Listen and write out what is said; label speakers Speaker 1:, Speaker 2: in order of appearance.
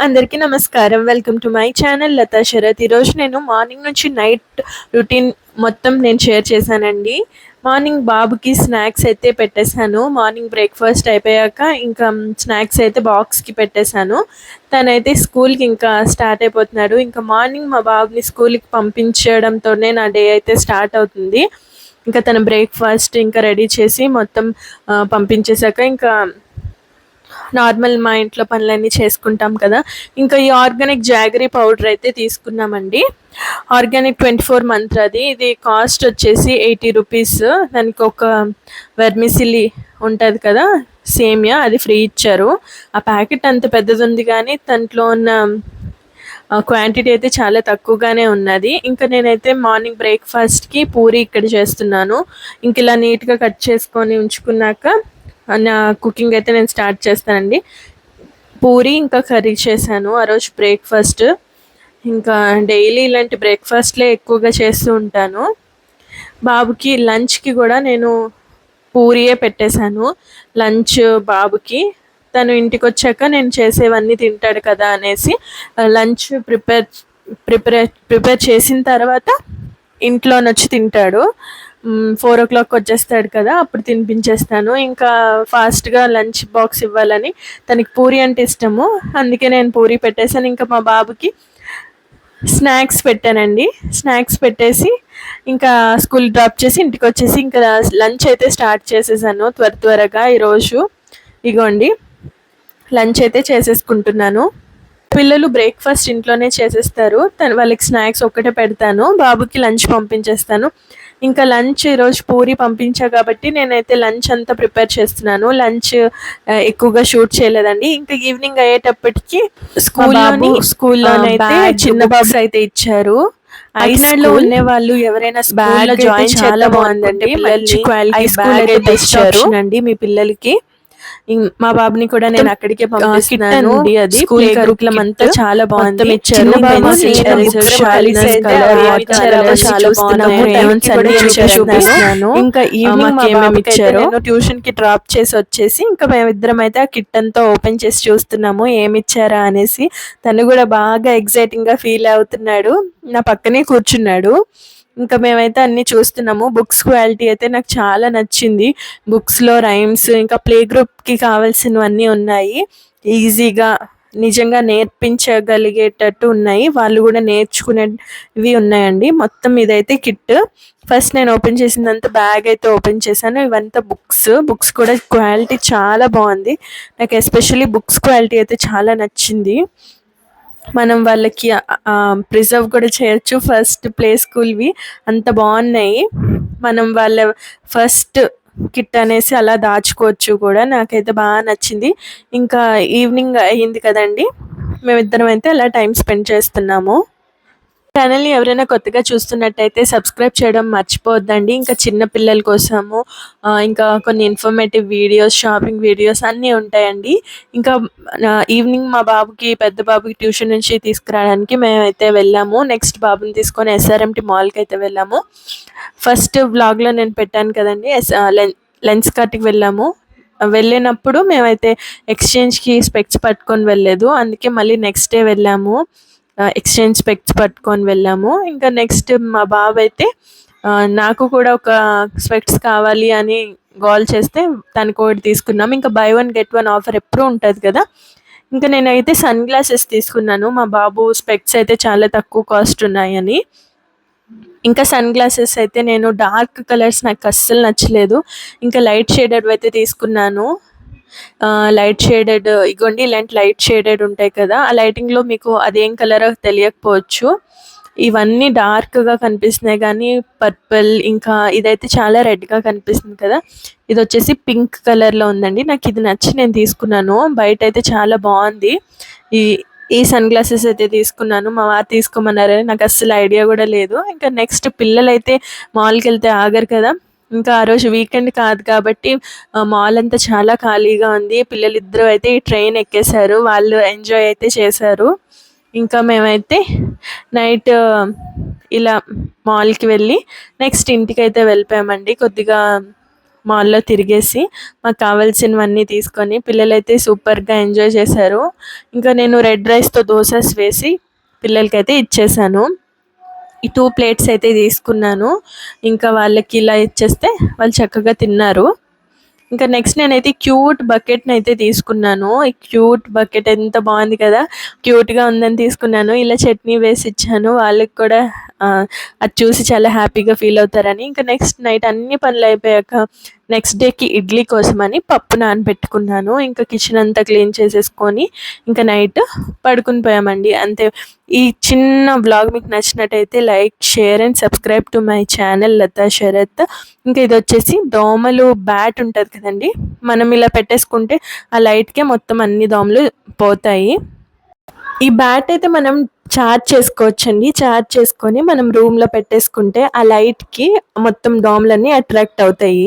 Speaker 1: అందరికీ నమస్కారం. Welcome to my channel Latha Sarath. ఈరోజు నేను మార్నింగ్ నుంచి నైట్ రొటీన్ మొత్తం నేను షేర్ చేశానండి. మార్నింగ్ బాబుకి స్నాక్స్ అయితే పెట్టేశాను. మార్నింగ్ బ్రేక్ఫాస్ట్ అయిపోయాక ఇంకా స్నాక్స్ అయితే బాక్స్కి పెట్టేశాను. తనైతే స్కూల్కి ఇంకా స్టార్ట్ అయిపోతున్నాడు. ఇంకా మార్నింగ్ మా బాబుని స్కూల్కి పంపించడంతోనే నా డే అయితే స్టార్ట్ అవుతుంది. ఇంకా తన బ్రేక్ఫాస్ట్ ఇంకా రెడీ చేసి మొత్తం పంపించేశాక ఇంకా నార్మల్ మా ఇంట్లో పనులన్నీ చేసుకుంటాం కదా. ఇంకా ఈ ఆర్గానిక్ జాగరీ పౌడర్ అయితే తీసుకున్నామండి. ఆర్గానిక్ 24 మంత్రది. ఇది కాస్ట్ వచ్చేసి 80 రూపీస్. దానికి ఒక వెర్మిసిలి ఉంటుంది కదా, సేమియా, అది ఫ్రీ ఇచ్చారు. ఆ ప్యాకెట్ అంత పెద్దది ఉంది కానీ దాంట్లో ఉన్న క్వాంటిటీ అయితే చాలా తక్కువగానే ఉన్నది. ఇంకా నేనైతే మార్నింగ్ బ్రేక్ఫాస్ట్కి పూరి ఇక్కడ చేస్తున్నాను. ఇంక ఇలా నీట్గా కట్ చేసుకొని ఉంచుకున్నాక నా కుకింగ్ అయితే నేను స్టార్ట్ చేస్తానండి. పూరి ఇంకా కర్రీ చేశాను ఆ రోజు బ్రేక్ఫాస్ట్. ఇంకా డైలీ ఇలాంటి బ్రేక్ఫాస్ట్లే ఎక్కువగా చేస్తూ ఉంటాను. బాబుకి లంచ్కి కూడా నేను పూరియే పెట్టేశాను. లంచ్ బాబుకి తను ఇంటికి వచ్చాక నేను చేసేవన్నీ తింటాడు కదా అనేసి లంచ్ ప్రిపేర్ చేసిన తర్వాత ఇంట్లోనొచ్చి తింటాడు. 4 o'clock వచ్చేస్తాడు కదా, అప్పుడు తినిపించేస్తాను. ఇంకా ఫాస్ట్గా లంచ్ బాక్స్ ఇవ్వాలని, తనకి పూరి అంటే ఇష్టము, అందుకే నేను పూరి పెట్టేశాను. ఇంకా మా బాబుకి స్నాక్స్ పెట్టానండి. స్నాక్స్ పెట్టేసి ఇంకా స్కూల్ డ్రాప్ చేసి ఇంటికి వచ్చేసి ఇంకా లంచ్ అయితే స్టార్ట్ చేసేసాను త్వరగా. ఈరోజు ఇగోండి లంచ్ అయితే చేసేసుకుంటున్నాను. పిల్లలు బ్రేక్ఫాస్ట్ ఇంట్లోనే చేసేస్తారు. వాళ్ళకి స్నాక్స్ ఒక్కటే పెడతాను, బాబుకి లంచ్ పంపించేస్తాను. ఇంకా లంచ్ ఈరోజు పూరి పంపించా కాబట్టి నేనైతే లంచ్ అంతా ప్రిపేర్ చేస్తున్నాను. లంచ్ ఎక్కువగా షూట్ చేయలేదండి. ఇంకా ఈవినింగ్ అయ్యేటప్పటికి స్కూల్లోనైతే చిన్న బాక్స్ అయితే ఇచ్చారు. ఐస్లాండ్ లో ఉండే వాళ్ళు ఎవరైనా స్కూల్లో జాయిన్ చాలా బాగుందండి, మంచి క్వాలిటీ స్కూల్ అయితే బెస్ట్ ఆప్షన్ అండి మీ పిల్లలకి. మా బాబుని కూడా నేను అక్కడికే పంపిస్తున్నాను. అది స్కూల్ కరికులం అంతా చాలా బాగుంది. ఇంకా ఈవినింగ్ మా బాబుకి నేను ట్యూషన్ కి డ్రాప్ చేసి వచ్చేసి ఇంకా మేమిద్దరం అయితే ఆ కిట్ అంతా ఓపెన్ చేసి చూస్తున్నాము ఏమి ఇచ్చారా అనేసి. తను కూడా బాగా ఎక్సైటింగ్ గా ఫీల్ అవుతున్నాడు, నా పక్కనే కూర్చున్నాడు. ఇంకా మేమైతే అన్నీ చూస్తున్నాము. బుక్స్ క్వాలిటీ అయితే నాకు చాలా నచ్చింది. బుక్స్లో రైమ్స్ ఇంకా ప్లే గ్రూప్కి కావాల్సినవన్నీ ఉన్నాయి. ఈజీగా నిజంగా నేర్పించగలిగేటట్టు ఉన్నాయి, వాళ్ళు కూడా నేర్చుకునేవి ఉన్నాయండి. మొత్తం ఇదైతే కిట్. ఫస్ట్ నేను ఓపెన్ చేసిందంతా బ్యాగ్ అయితే ఓపెన్ చేశాను. ఇవంతా బుక్స్ కూడా క్వాలిటీ చాలా బాగుంది. నాకు ఎస్పెషల్లీ బుక్స్ క్వాలిటీ అయితే చాలా నచ్చింది. మనం వాళ్ళకి ప్రిజర్వ్ కూడా చేయొచ్చు. ఫస్ట్ ప్లే స్కూల్వి అంత బాగున్నాయి. మనం వాళ్ళ ఫస్ట్ కిట్ అనేసి అలా దాచుకోవచ్చు కూడా. నాకైతే బాగా నచ్చింది. ఇంకా ఈవినింగ్ అయ్యింది కదండి, మేమిద్దరం అయితే అలా టైం స్పెండ్ చేస్తున్నాము. ఛానల్ని ఎవరైనా కొత్తగా చూస్తున్నట్టయితే సబ్స్క్రైబ్ చేయడం మర్చిపోవద్దండి. ఇంకా చిన్న పిల్లల కోసము ఇంకా కొన్ని ఇన్ఫర్మేటివ్ వీడియోస్, షాపింగ్ వీడియోస్ అన్నీ ఉంటాయండి. ఇంకా ఈవినింగ్ మా బాబుకి, పెద్ద బాబుకి ట్యూషన్ నుంచి తీసుకురావడానికి మేమైతే వెళ్ళాము. నెక్స్ట్ బాబుని తీసుకొని SRMT మాల్కి అయితే వెళ్ళాము. ఫస్ట్ వ్లాగ్లో నేను పెట్టాను కదండి, లెన్స్ కార్ట్కి వెళ్ళాము. వెళ్ళినప్పుడు మేమైతే ఎక్స్చేంజ్కి స్పెక్స్ పట్టుకొని వెళ్ళలేదు, అందుకే మళ్ళీ నెక్స్ట్ డే వెళ్ళాము. ఎక్స్చేంజ్ స్పెక్స్ పట్టుకొని వెళ్ళాము. ఇంకా నెక్స్ట్ మా బాబు అయితే నాకు కూడా ఒక స్పెక్స్ కావాలి అని గోల్ చేస్తే తనకు ఒకటి తీసుకున్నాము. ఇంకా buy 1 get 1 ఆఫర్ ఎప్పుడూ ఉంటుంది కదా. ఇంకా నేనైతే సన్ గ్లాసెస్ తీసుకున్నాను. మా బాబు స్పెక్స్ అయితే చాలా తక్కువ కాస్ట్ ఉన్నాయని. ఇంకా సన్ గ్లాసెస్ అయితే నేను డార్క్ కలర్స్ నాకు అస్సలు నచ్చలేదు. ఇంకా లైట్ షేడెడ్ అయితే తీసుకున్నాను. లైట్ షేడెడ్ ఇగోండి, ఇలాంటి లైట్ షేడెడ్ ఉంటాయి కదా, ఆ లైటింగ్లో మీకు అదేం కలర్ తెలియకపోవచ్చు. ఇవన్నీ డార్క్గా కనిపిస్తున్నాయి కానీ పర్పుల్, ఇంకా ఇదైతే చాలా రెడ్గా కనిపిస్తుంది కదా, ఇది వచ్చేసి పింక్ కలర్లో ఉందండి. నాకు ఇది నచ్చి నేను తీసుకున్నాను. బయట అయితే చాలా బాగుంది. ఈ సన్ గ్లాసెస్ అయితే తీసుకున్నాను. మా వారు తీసుకోమన్నారని నాకు అస్సలు ఐడియా కూడా లేదు. ఇంకా నెక్స్ట్ పిల్లలైతే మాల్కి వెళ్తే ఆగరు కదా. ఇంకా ఆ రోజు వీకెండ్ కాదు కాబట్టి మాల్ అంతా చాలా ఖాళీగా ఉంది. పిల్లలిద్దరూ అయితే ఈ ట్రైన్ ఎక్కేశారు, వాళ్ళు ఎంజాయ్ అయితే చేశారు. ఇంకా మేమైతే నైట్ ఇలా మాల్కి వెళ్ళి నెక్స్ట్ ఇంటికి అయితే వెళ్ళిపోయామండి. కొద్దిగా మాల్లో తిరిగేసి మాకు కావాల్సినవన్నీ తీసుకొని పిల్లలైతే సూపర్గా ఎంజాయ్ చేశారు. ఇంకా నేను రెడ్ రైస్తో దోసెస్ వేసి పిల్లలకైతే ఇచ్చేసాను. ఈ 2 ప్లేట్స్ అయితే తీసుకున్నాను. ఇంకా వాళ్ళకి ఇలా ఇచ్చేస్తే వాళ్ళు చక్కగా తిన్నారు. ఇంకా నెక్స్ట్ నేనైతే క్యూట్ బకెట్ని అయితే తీసుకున్నాను. ఈ క్యూట్ బకెట్ ఎంత బాగుంది కదా, క్యూట్గా ఉందని తీసుకున్నాను. ఇలా చట్నీ వేసి ఇచ్చాను. వాళ్ళకి కూడా అది చూసి చాలా హ్యాపీగా ఫీల్ అవుతారని. ఇంకా నెక్స్ట్ నైట్ అన్ని పనులు అయిపోయాక నెక్స్ట్ డేకి ఇడ్లీ కోసమని పప్పు నానబెట్టుకున్నాను. ఇంకా కిచెన్ అంతా క్లీన్ చేసేసుకొని ఇంకా నైట్ పడుకుని పోయామండి. అంతే. ఈ చిన్న బ్లాగ్ మీకు నచ్చినట్టయితే like, share and subscribe to my channel Latha Sarath. ఇంకా ఇది వచ్చేసి దోమలు బ్యాట్ ఉంటుంది కదండి, మనం ఇలా పెట్టేసుకుంటే ఆ లైట్కే మొత్తం అన్ని దోమలు పోతాయి. ఈ బ్యాట్ అయితే మనం చార్జ్ చేసుకోవచ్చండి. చార్జ్ చేసుకొని మనం రూమ్లో పెట్టేసుకుంటే ఆ లైట్కి మొత్తం దోమలన్నీ అట్రాక్ట్ అవుతాయి.